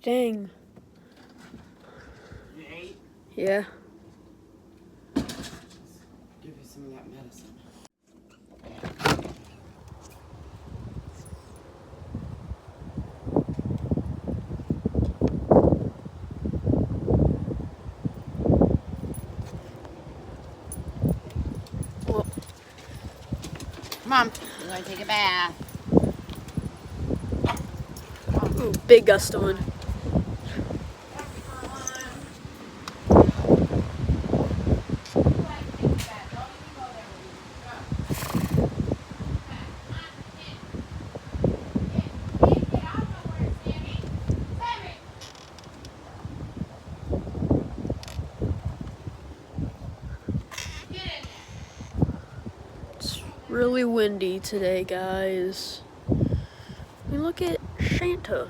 Dang. You ate? Yeah. Give you some of that medicine. Well, Mom, you're going to take a bath. ooh, big gust of wind. It's really windy today, guys. I mean, look at Shanta.